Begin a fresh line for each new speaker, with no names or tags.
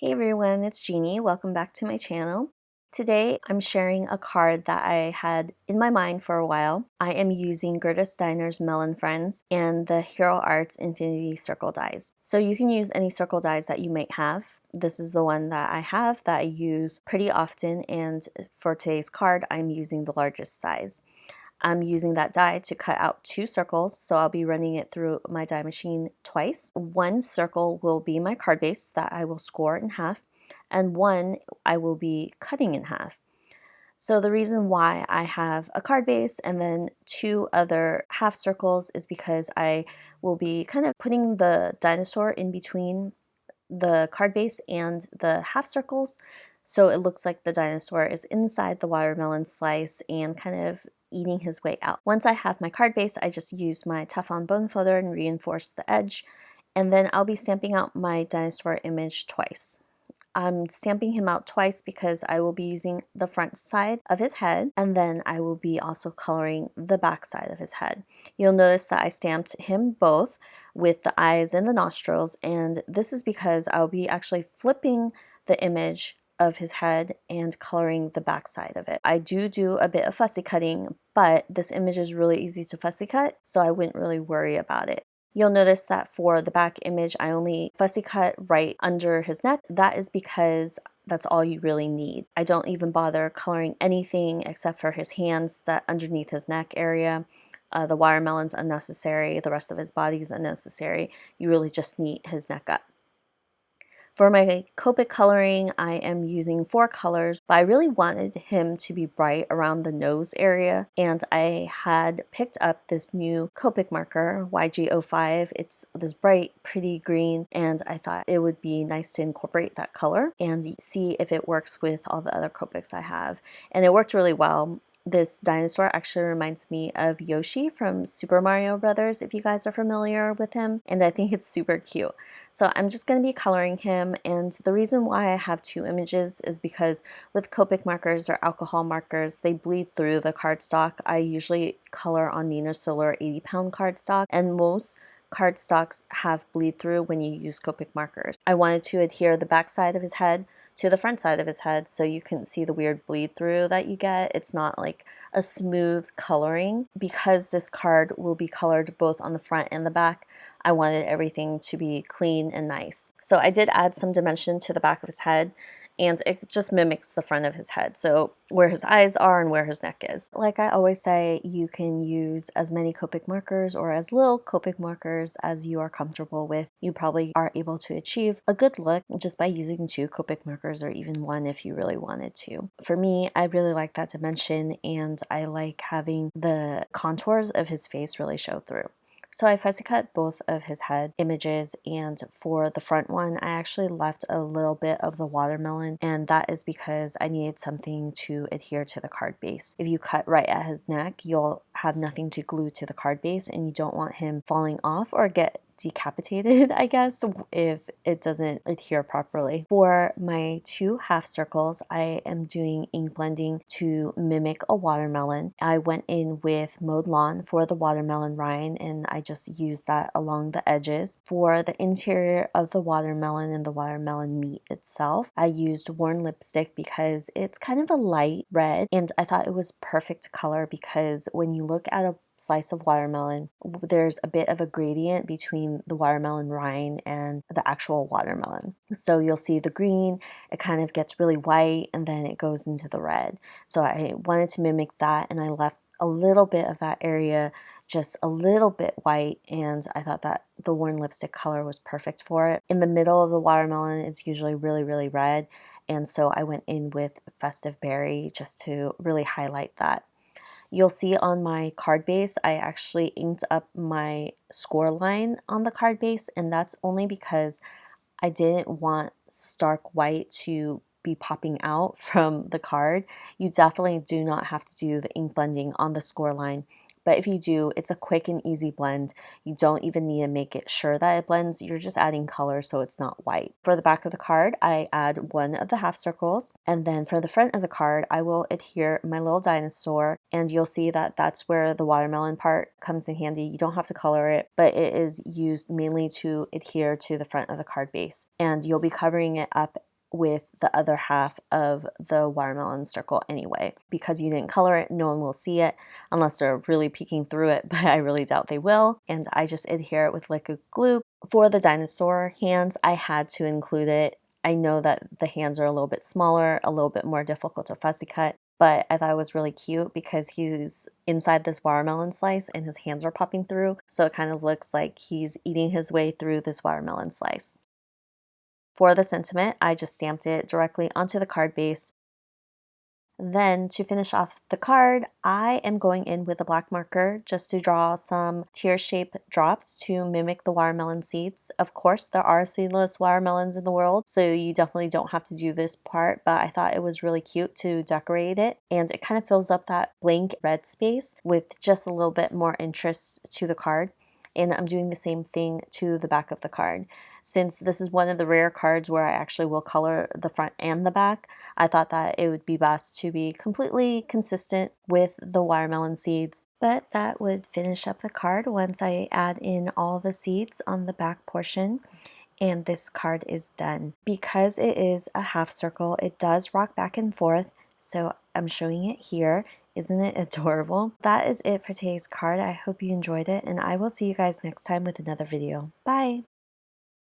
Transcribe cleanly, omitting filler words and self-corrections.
Hey everyone, it's Jeannie. Welcome back to my channel. Today I'm sharing a card that I had in my mind for a while. I am using Gerda Steiner's Melon Friends and the Hero Arts Infinity Circle dies. So you can use any circle dies that you might have. This is the one that I have that I use pretty often, and for today's card I'm using the largest size. I'm using that die to cut out 2 circles, so I'll be running it through my die machine twice. One circle will be my card base that I will score in half, and one I will be cutting in half. So the reason why I have a card base and then 2 other half circles is because I will be kind of putting the dinosaur in between the card base and the half circles, so it looks like the dinosaur is inside the watermelon slice and kind of eating his way out. Once I have my card base, I just use my Teflon bone folder and reinforce the edge, and then I'll be stamping out my dinosaur image twice. I'm stamping him out twice because I will be using the front side of his head, and then I will be also coloring the back side of his head. You'll notice that I stamped him both with the eyes and the nostrils, and this is because I'll be actually flipping the image of his head and coloring the back side of it. I do a bit of fussy cutting, but this image is really easy to fussy cut, so I wouldn't really worry about it. You'll notice that for the back image, I only fussy cut right under his neck. That is because that's all you really need. I don't even bother coloring anything except for his hands, that underneath his neck area. The watermelon's unnecessary, the rest of his body is unnecessary. You really just need his neck up. For my Copic coloring, I am using 4 colors, but I really wanted him to be bright around the nose area, and I had picked up this new Copic marker, YG05. It's this bright, pretty green, and I thought it would be nice to incorporate that color and see if it works with all the other Copics I have. And it worked really well. This dinosaur actually reminds me of Yoshi from Super Mario Brothers, if you guys are familiar with him, and I think it's super cute. So I'm just going to be coloring him, and the reason why I have 2 images is because with Copic markers or alcohol markers, they bleed through the cardstock. I usually color on Nina Solar 80-pound cardstock, and most cardstocks have bleed through when you use Copic markers. I wanted to adhere the back side of his head to the front side of his head so you can see the weird bleed through that you get. It's not like a smooth coloring. Because this card will be colored both on the front and the back, I wanted everything to be clean and nice. So I did add some dimension to the back of his head, and it just mimics the front of his head, so where his eyes are and where his neck is. Like I always say, you can use as many Copic markers or as little Copic markers as you are comfortable with. You probably are able to achieve a good look just by using 2 Copic markers, or even 1 if you really wanted to. For me, I really like that dimension, and I like having the contours of his face really show through. So I fussy cut both of his head images, and for the front one I actually left a little bit of the watermelon, and that is because I needed something to adhere to the card base. If you cut right at his neck, you'll have nothing to glue to the card base, and you don't want him falling off or get decapitated, I guess, if it doesn't adhere properly. For my 2 half circles, I am doing ink blending to mimic a watermelon. I went in with Mowed Lawn for the watermelon rind, and I just used that along the edges. For the interior of the watermelon and the watermelon meat itself, I used Worn Lipstick because it's kind of a light red, and I thought it was perfect color because when you look at a slice of watermelon, there's a bit of a gradient between the watermelon rind and the actual watermelon. So you'll see the green, it kind of gets really white, and then it goes into the red. So I wanted to mimic that, and I left a little bit of that area just a little bit white, and I thought that the Worn Lipstick color was perfect for it. In the middle of the watermelon, it's usually really red, and so I went in with Festive Berry just to really highlight that. You'll see on my card base, I actually inked up my score line on the card base, and that's only because I didn't want stark white to be popping out from the card. You definitely do not have to do the ink blending on the score line, but if you do, it's a quick and easy blend. You don't even need to make it sure that it blends. You're just adding color so it's not white. For the back of the card, I add 1 of the half circles, and then for the front of the card, I will adhere my little dinosaur, and you'll see that that's where the watermelon part comes in handy. You don't have to color it, but it is used mainly to adhere to the front of the card base, and you'll be covering it up with the other half of the watermelon circle anyway. Because you didn't color it, no one will see it unless they're really peeking through it, but I really doubt they will. And I just adhere it with liquid glue. For the dinosaur hands, I had to include it. I know that the hands are a little bit smaller, a little bit more difficult to fussy cut, but I thought it was really cute because he's inside this watermelon slice and his hands are popping through, so it kind of looks like he's eating his way through this watermelon slice. For the sentiment, I just stamped it directly onto the card base. Then to finish off the card, I am going in with a black marker just to draw some tear-shaped drops to mimic the watermelon seeds. Of course, there are seedless watermelons in the world, so you definitely don't have to do this part, but I thought it was really cute to decorate it, and it kind of fills up that blank red space with just a little bit more interest to the card. And I'm doing the same thing to the back of the card. Since this is one of the rare cards where I actually will color the front and the back, I thought that it would be best to be completely consistent with the watermelon seeds. But that would finish up the card once I add in all the seeds on the back portion. And this card is done. Because it is a half circle, it does rock back and forth, so I'm showing it here. Isn't it adorable? That is it for today's card. I hope you enjoyed it, and I will see you guys next time with another video. Bye!